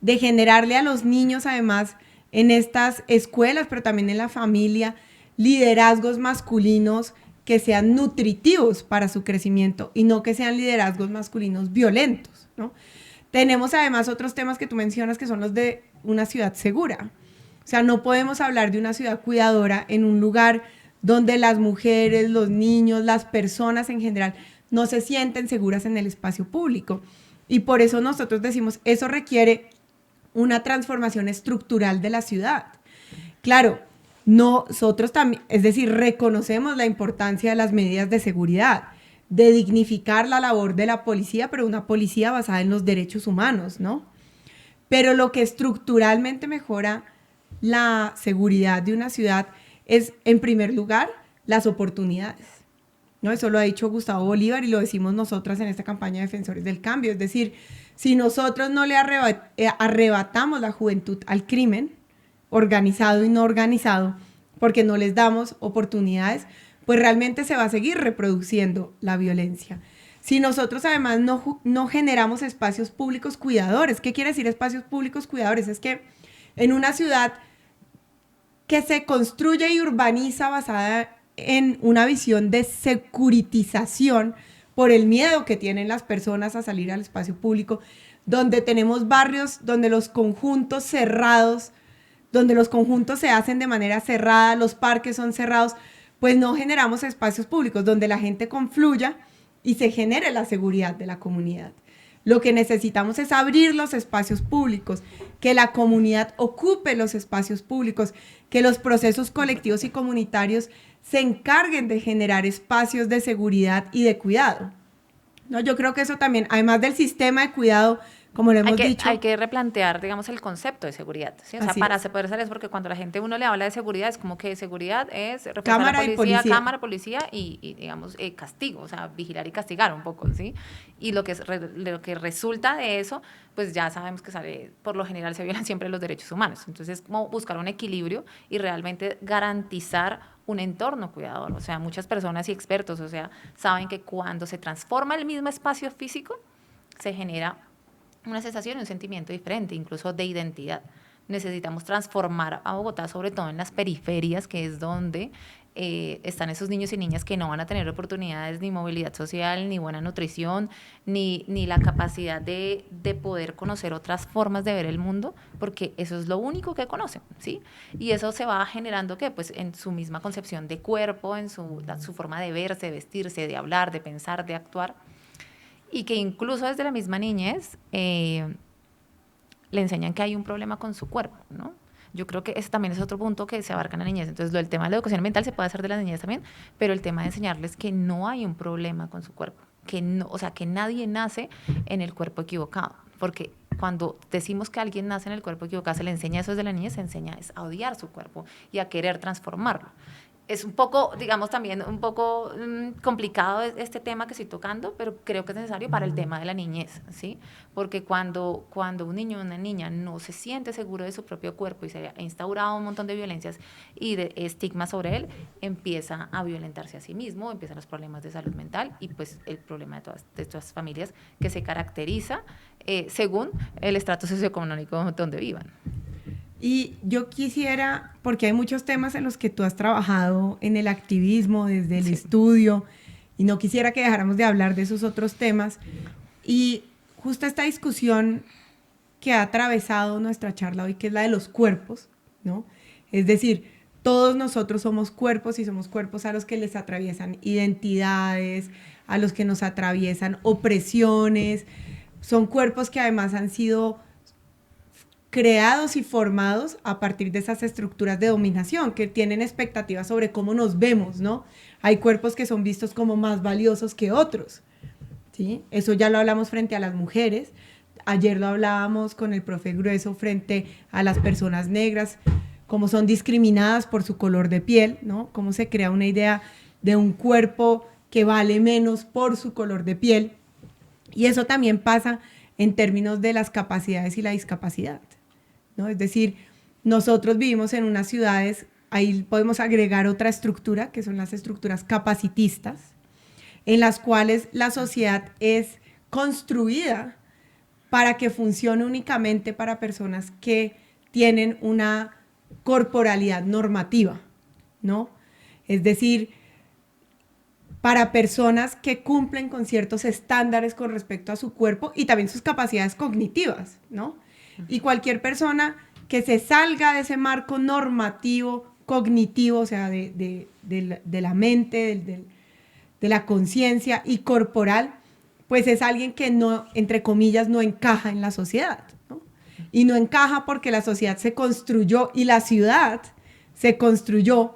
de generarle a los niños además en estas escuelas, pero también en la familia, liderazgos masculinos que sean nutritivos para su crecimiento y no que sean liderazgos masculinos violentos, ¿no? Tenemos además otros temas que tú mencionas que son los de una ciudad segura. O sea, no podemos hablar de una ciudad cuidadora en un lugar donde las mujeres, los niños, las personas en general no se sienten seguras en el espacio público. Y por eso nosotros decimos, eso requiere una transformación estructural de la ciudad. Claro, nosotros también, es decir, reconocemos la importancia de las medidas de seguridad, de dignificar la labor de la policía, pero una policía basada en los derechos humanos, ¿no? Pero lo que estructuralmente mejora la seguridad de una ciudad es, en primer lugar, las oportunidades, ¿no? Eso lo ha dicho Gustavo Bolívar y lo decimos nosotras en esta campaña de Defensores del Cambio. Es decir, si nosotros no le arrebatamos la juventud al crimen, organizado y no organizado, porque no les damos oportunidades, pues realmente se va a seguir reproduciendo la violencia. Si nosotros además no generamos espacios públicos cuidadores, ¿qué quiere decir espacios públicos cuidadores? Es que en una ciudad que se construye y urbaniza basada en una visión de securitización por el miedo que tienen las personas a salir al espacio público, donde tenemos barrios donde los conjuntos cerrados, donde los conjuntos se hacen de manera cerrada, los parques son cerrados, pues no generamos espacios públicos donde la gente confluya y se genere la seguridad de la comunidad. Lo que necesitamos es abrir los espacios públicos, que la comunidad ocupe los espacios públicos, que los procesos colectivos y comunitarios se encarguen de generar espacios de seguridad y de cuidado, ¿no? Yo creo que eso también, además del sistema de cuidado como lo hemos dicho. Hay que replantear, digamos, el concepto de seguridad, ¿sí? O sea, para poder hacer eso, porque cuando la gente, uno le habla de seguridad, es como que seguridad es reforzar cámara la y policía. cámara, policía y digamos, castigo, o sea, vigilar y castigar un poco, ¿sí? Y lo que resulta de eso, pues ya sabemos que sale, por lo general se violan siempre los derechos humanos. Entonces, como buscar un equilibrio y realmente garantizar un entorno cuidador. O sea, muchas personas y expertos, o sea, saben que cuando se transforma el mismo espacio físico, se genera una sensación y un sentimiento diferente, incluso de identidad. Necesitamos transformar a Bogotá, sobre todo en las periferias, que es donde están esos niños y niñas que no van a tener oportunidades ni movilidad social, ni buena nutrición, ni la capacidad de poder conocer otras formas de ver el mundo, porque eso es lo único que conocen, ¿sí? Y eso se va generando, ¿qué? Pues en su misma concepción de cuerpo, en su forma de verse, de vestirse, de hablar, de pensar, de actuar, y que incluso desde la misma niñez le enseñan que hay un problema con su cuerpo, ¿no? Yo creo que ese también es otro punto que se abarca en la niñez. Entonces, el tema de la educación ambiental se puede hacer de la niñez también, pero el tema de enseñarles que no hay un problema con su cuerpo, que no, o sea, que nadie nace en el cuerpo equivocado, porque cuando decimos que alguien nace en el cuerpo equivocado, se le enseña eso desde la niñez, se enseña a odiar su cuerpo y a querer transformarlo. Es un poco, digamos, también un poco complicado este tema que estoy tocando, pero creo que es necesario para el tema de la niñez, ¿sí? Porque cuando un niño o una niña no se siente seguro de su propio cuerpo y se ha instaurado un montón de violencias y de estigmas sobre él, empieza a violentarse a sí mismo, empiezan los problemas de salud mental y pues el problema de todas familias que se caracteriza según el estrato socioeconómico donde vivan. Y yo quisiera, porque hay muchos temas en los que tú has trabajado en el activismo, desde el estudio, y no quisiera que dejáramos de hablar de esos otros temas. Y justo esta discusión que ha atravesado nuestra charla hoy, que es la de los cuerpos, ¿no? Es decir, todos nosotros somos cuerpos y somos cuerpos a los que les atraviesan identidades, a los que nos atraviesan opresiones. Son cuerpos que además han sido creados y formados a partir de esas estructuras de dominación que tienen expectativas sobre cómo nos vemos, ¿no? Hay cuerpos que son vistos como más valiosos que otros, ¿sí? Eso ya lo hablamos frente a las mujeres. Ayer lo hablábamos con el profe Grueso frente a las personas negras, cómo son discriminadas por su color de piel, ¿no? Cómo se crea una idea de un cuerpo que vale menos por su color de piel. Y eso también pasa en términos de las capacidades y la discapacidad, ¿no? Es decir, nosotros vivimos en unas ciudades, ahí podemos agregar otra estructura, que son las estructuras capacitistas, en las cuales la sociedad es construida para que funcione únicamente para personas que tienen una corporalidad normativa, ¿no? Es decir, para personas que cumplen con ciertos estándares con respecto a su cuerpo y también sus capacidades cognitivas, ¿no? Y cualquier persona que se salga de ese marco normativo, cognitivo, o sea, de la mente, de la conciencia y corporal, pues es alguien que no, entre comillas, no encaja en la sociedad, ¿no? Y no encaja porque la sociedad se construyó y la ciudad se construyó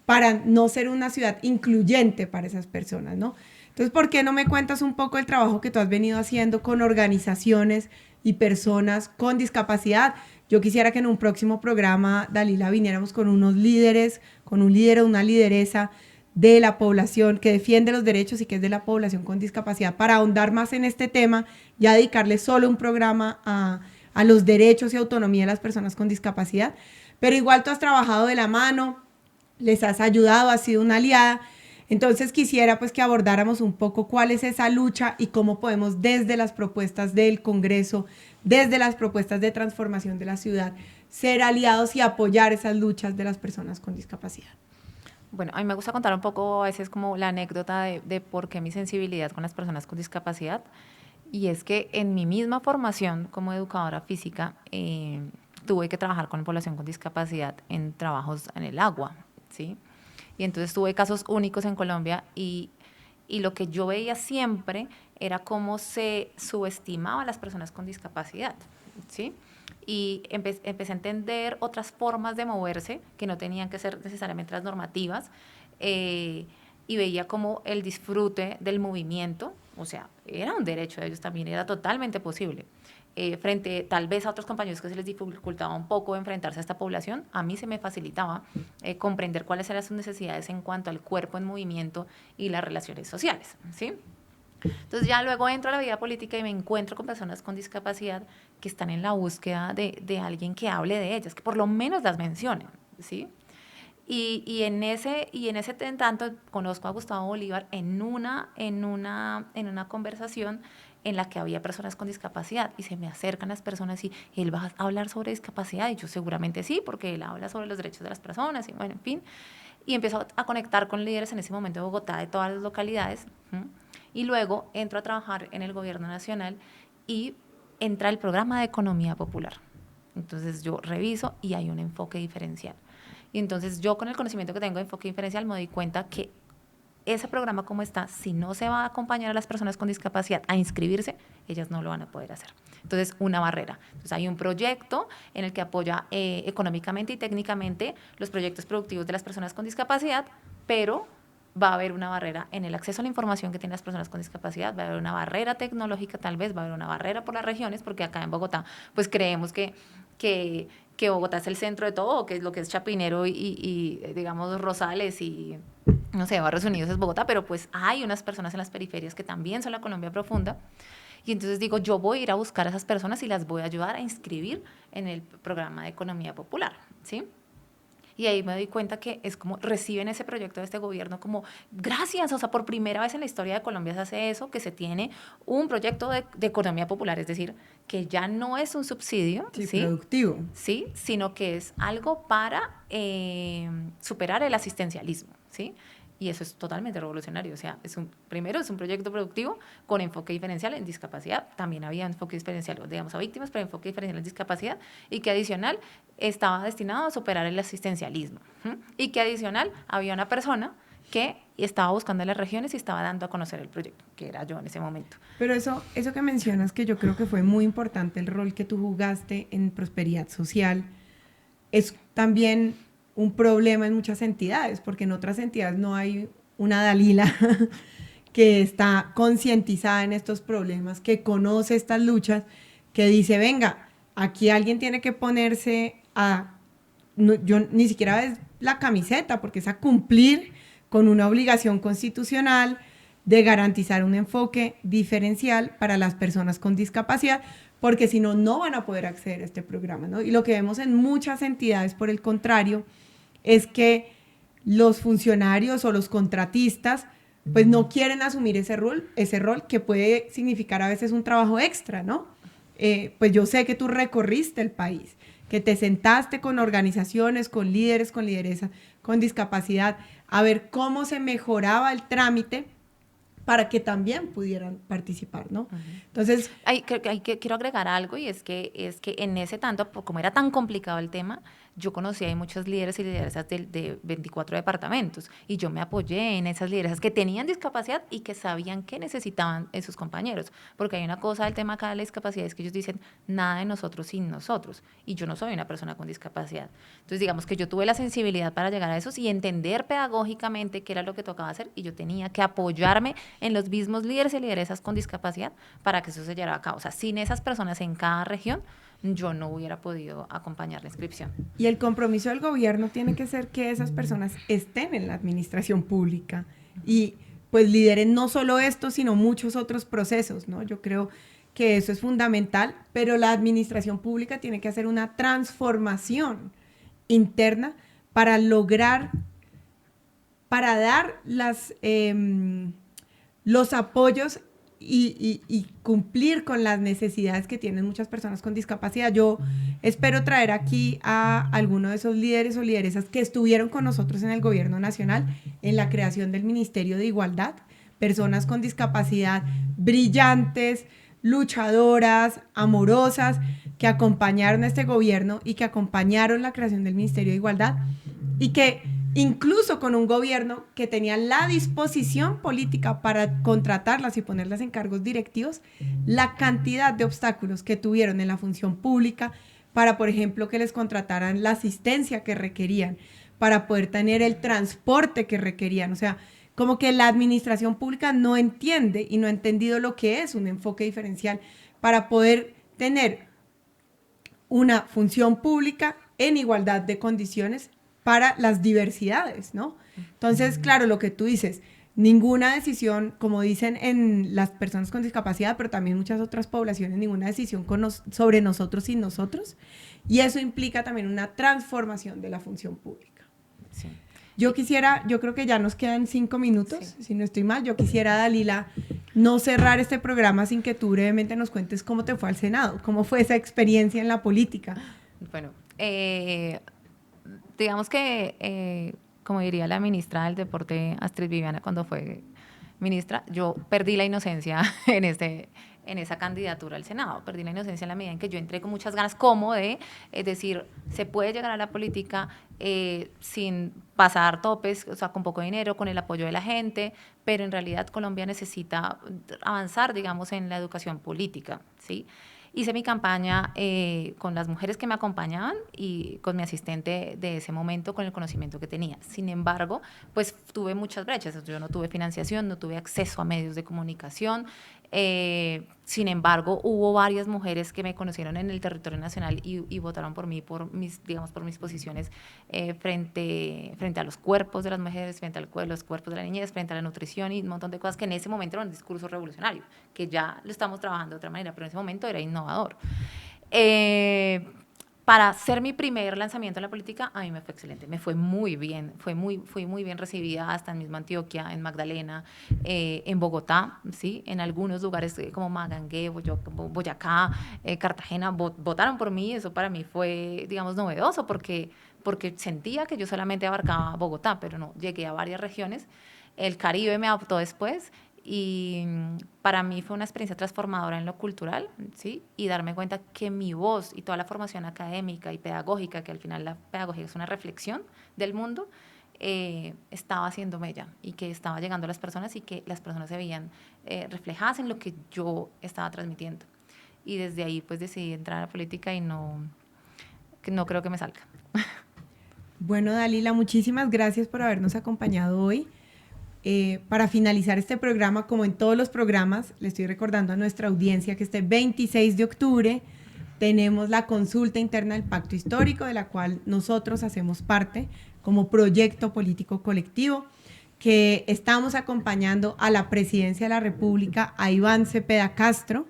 para no ser una ciudad incluyente para esas personas, ¿no? Entonces, ¿por qué no me cuentas un poco el trabajo que tú has venido haciendo con organizaciones y personas con discapacidad? Yo quisiera que en un próximo programa, Dalila, viniéramos con unos líderes, con un líder o una lideresa de la población que defiende los derechos y que es de la población con discapacidad, para ahondar más en este tema, ya dedicarle solo un programa a los derechos y autonomía de las personas con discapacidad. Pero igual tú has trabajado de la mano, les has ayudado, has sido una aliada. Entonces quisiera pues que abordáramos un poco cuál es esa lucha y cómo podemos desde las propuestas del Congreso, desde las propuestas de transformación de la ciudad, ser aliados y apoyar esas luchas de las personas con discapacidad. Bueno, a mí me gusta contar un poco a veces como la anécdota de por qué mi sensibilidad con las personas con discapacidad. Y es que en mi misma formación como educadora física tuve que trabajar con la población con discapacidad en trabajos en el agua, ¿sí? Y entonces tuve casos únicos en Colombia y lo que yo veía siempre era cómo se subestimaba a las personas con discapacidad, ¿sí? Y empecé a entender otras formas de moverse que no tenían que ser necesariamente las normativas y veía como el disfrute del movimiento, o sea, era un derecho de ellos también, era totalmente posible. frente tal vez a otros compañeros que se les dificultaba un poco enfrentarse a esta población, a mí se me facilitaba comprender cuáles eran sus necesidades en cuanto al cuerpo en movimiento y las relaciones sociales, ¿sí? Entonces ya luego entro a la vida política y me encuentro con personas con discapacidad que están en la búsqueda de alguien que hable de ellas, que por lo menos las mencione, ¿sí? Y en ese tanto conozco a Gustavo Bolívar en una conversación en la que había personas con discapacidad y se me acercan las personas y él va a hablar sobre discapacidad y yo seguramente sí, porque él habla sobre los derechos de las personas y bueno, en fin. Y empiezo a conectar con líderes en ese momento de Bogotá, de todas las localidades. Y luego entro a trabajar en el gobierno nacional y entra el programa de economía popular. Entonces yo reviso y hay un enfoque diferencial. Y entonces yo con el conocimiento que tengo de enfoque diferencial me doy cuenta que ese programa como está, si no se va a acompañar a las personas con discapacidad a inscribirse, ellas no lo van a poder hacer. Entonces, una barrera. Entonces, hay un proyecto en el que apoya económicamente y técnicamente los proyectos productivos de las personas con discapacidad, pero va a haber una barrera en el acceso a la información que tienen las personas con discapacidad, va a haber una barrera tecnológica tal vez, va a haber una barrera por las regiones, porque acá en Bogotá, pues creemos que Bogotá es el centro de todo, que es lo que es Chapinero y digamos, Rosales y, no sé, Barrios Unidos es Bogotá, pero pues hay unas personas en las periferias que también son la Colombia profunda. Y entonces digo, yo voy a ir a buscar a esas personas y las voy a ayudar a inscribir en el programa de economía popular, ¿sí? Y ahí me doy cuenta que es como reciben ese proyecto de este gobierno como gracias, o sea, por primera vez en la historia de Colombia se hace eso, que se tiene un proyecto de economía popular, es decir, que ya no es un subsidio, sí, productivo, sí, sino que es algo para superar el asistencialismo, ¿sí? Y eso es totalmente revolucionario. O sea, primero es un proyecto productivo con enfoque diferencial en discapacidad. También había enfoque diferencial, digamos, a víctimas, pero enfoque diferencial en discapacidad. Y que adicional estaba destinado a superar el asistencialismo. Y que adicional había una persona que estaba buscando en las regiones y estaba dando a conocer el proyecto, que era yo en ese momento. Pero eso que mencionas, que yo creo que fue muy importante el rol que tú jugaste en prosperidad social, es también un problema en muchas entidades, porque en otras entidades no hay una Dalila que está concientizada en estos problemas, que conoce estas luchas, que dice, venga, aquí alguien tiene que ponerse yo ni siquiera es la camiseta, porque es a cumplir con una obligación constitucional de garantizar un enfoque diferencial para las personas con discapacidad, porque si no, no van a poder acceder a este programa, ¿no? Y lo que vemos en muchas entidades, por el contrario, es que los funcionarios o los contratistas pues no quieren asumir ese rol que puede significar a veces un trabajo extra, ¿no? Pues yo sé que tú recorriste el país, que te sentaste con organizaciones, con líderes, con lideresas, con discapacidad, a ver cómo se mejoraba el trámite para que también pudieran participar, ¿no? Entonces, quiero agregar algo, y es que en ese tanto, como era tan complicado el tema, yo conocí a muchos líderes y lideresas de 24 departamentos, y yo me apoyé en esas lideresas que tenían discapacidad y que sabían qué necesitaban sus compañeros, porque hay una cosa del tema acá de la discapacidad, es que ellos dicen, nada de nosotros sin nosotros, y yo no soy una persona con discapacidad. Entonces, digamos que yo tuve la sensibilidad para llegar a esos y entender pedagógicamente qué era lo que tocaba hacer, y yo tenía que apoyarme en los mismos líderes y lideresas con discapacidad para que eso se llevara a cabo. O sea, sin esas personas en cada región, yo no hubiera podido acompañar la inscripción. Y el compromiso del gobierno tiene que ser que esas personas estén en la administración pública y pues lideren no solo esto, sino muchos otros procesos, ¿no? Yo creo que eso es fundamental, pero la administración pública tiene que hacer una transformación interna para lograr, para dar los apoyos y cumplir con las necesidades que tienen muchas personas con discapacidad. Yo espero traer aquí a alguno de esos líderes o lideresas que estuvieron con nosotros en el gobierno nacional en la creación del Ministerio de Igualdad, personas con discapacidad brillantes, luchadoras, amorosas, que acompañaron a este gobierno y que acompañaron la creación del Ministerio de Igualdad y que incluso con un gobierno que tenía la disposición política para contratarlas y ponerlas en cargos directivos, la cantidad de obstáculos que tuvieron en la función pública para, por ejemplo, que les contrataran la asistencia que requerían, para poder tener el transporte que requerían. O sea, como que la administración pública no entiende y no ha entendido lo que es un enfoque diferencial para poder tener una función pública en igualdad de condiciones para las diversidades, ¿no? Entonces, claro, lo que tú dices, ninguna decisión, como dicen en las personas con discapacidad, pero también muchas otras poblaciones, ninguna decisión sobre nosotros sin nosotros, y eso implica también una transformación de la función pública. Sí. Yo creo que ya nos quedan 5 minutos, si no estoy mal, yo quisiera, Dalila, no cerrar este programa sin que tú brevemente nos cuentes cómo te fue al Senado, cómo fue esa experiencia en la política. Bueno, digamos que, como diría la ministra del Deporte, Astrid Viviana, cuando fue ministra, yo perdí la inocencia en esa candidatura al Senado. Perdí la inocencia en la medida en que yo entré con muchas ganas, como de decir, se puede llegar a la política sin pasar topes, o sea, con poco dinero, con el apoyo de la gente, pero en realidad Colombia necesita avanzar, digamos, en la educación política, ¿sí? Hice mi campaña con las mujeres que me acompañaban y con mi asistente de ese momento, con el conocimiento que tenía. Sin embargo, pues tuve muchas brechas. Yo no tuve financiación, no tuve acceso a medios de comunicación. Sin embargo, hubo varias mujeres que me conocieron en el territorio nacional y votaron por mí, por mis posiciones frente a los cuerpos de las mujeres, frente a los cuerpos de la niñez, frente a la nutrición y un montón de cosas que en ese momento era un discurso revolucionario, que ya lo estamos trabajando de otra manera, pero en ese momento era innovador. Para hacer mi primer lanzamiento en la política, a mí me fue excelente, me fue muy bien, fui muy bien recibida hasta en misma Antioquia, en Magdalena, en Bogotá, ¿sí? En algunos lugares como Magangué, Boyacá, Cartagena, votaron por mí. Eso para mí fue, digamos, novedoso, porque sentía que yo solamente abarcaba Bogotá, pero no, llegué a varias regiones. El Caribe me adoptó después. Y para mí fue una experiencia transformadora en lo cultural, ¿sí? Y darme cuenta que mi voz y toda la formación académica y pedagógica, que al final la pedagogía es una reflexión del mundo, estaba haciendo mella y que estaba llegando a las personas y que las personas se veían reflejadas en lo que yo estaba transmitiendo. Y desde ahí pues decidí entrar a la política y no creo que me salga. Bueno, Dalila, muchísimas gracias por habernos acompañado hoy. Para finalizar este programa, como en todos los programas, le estoy recordando a nuestra audiencia que este 26 de octubre tenemos la consulta interna del Pacto Histórico, de la cual nosotros hacemos parte como proyecto político colectivo, que estamos acompañando a la Presidencia de la República, a Iván Cepeda Castro,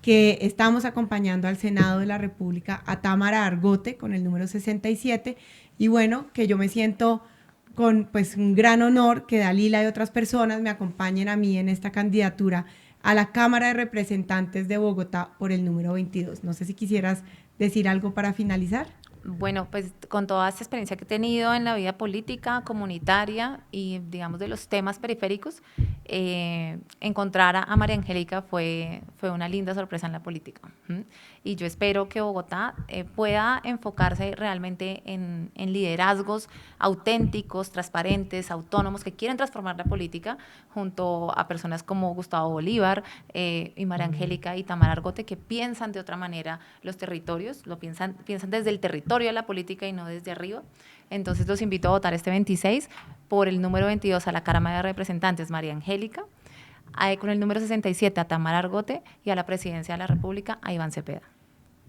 que estamos acompañando al Senado de la República, a Tamara Argote, con el número 67, y bueno, que yo me siento con pues un gran honor que Dalila y otras personas me acompañen a mí en esta candidatura a la Cámara de Representantes de Bogotá por el número 22. No sé si quisieras decir algo para finalizar. Bueno, pues con toda esta experiencia que he tenido en la vida política, comunitaria y digamos de los temas periféricos, encontrar a María Angélica fue una linda sorpresa en la política. Y yo espero que Bogotá pueda enfocarse realmente en liderazgos auténticos, transparentes, autónomos, que quieren transformar la política, junto a personas como Gustavo Bolívar y María Angélica y Tamara Argote, que piensan de otra manera los territorios, piensan desde el territorio de la política y no desde arriba. Entonces los invito a votar este 26 por el número 22 a la Cámara de Representantes María Angélica, con el número 67 a Tamara Argote y a la Presidencia de la República a Iván Cepeda.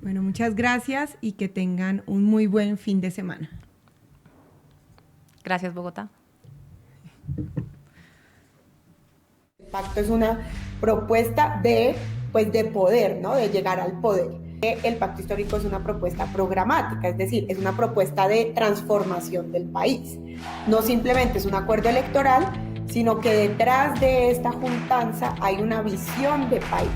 Bueno, muchas gracias y que tengan un muy buen fin de semana. Gracias, Bogotá. El pacto es una propuesta de poder, ¿no? De llegar al poder. El pacto histórico es una propuesta programática, es decir, es una propuesta de transformación del país. No simplemente es un acuerdo electoral, sino que detrás de esta juntanza hay una visión de país.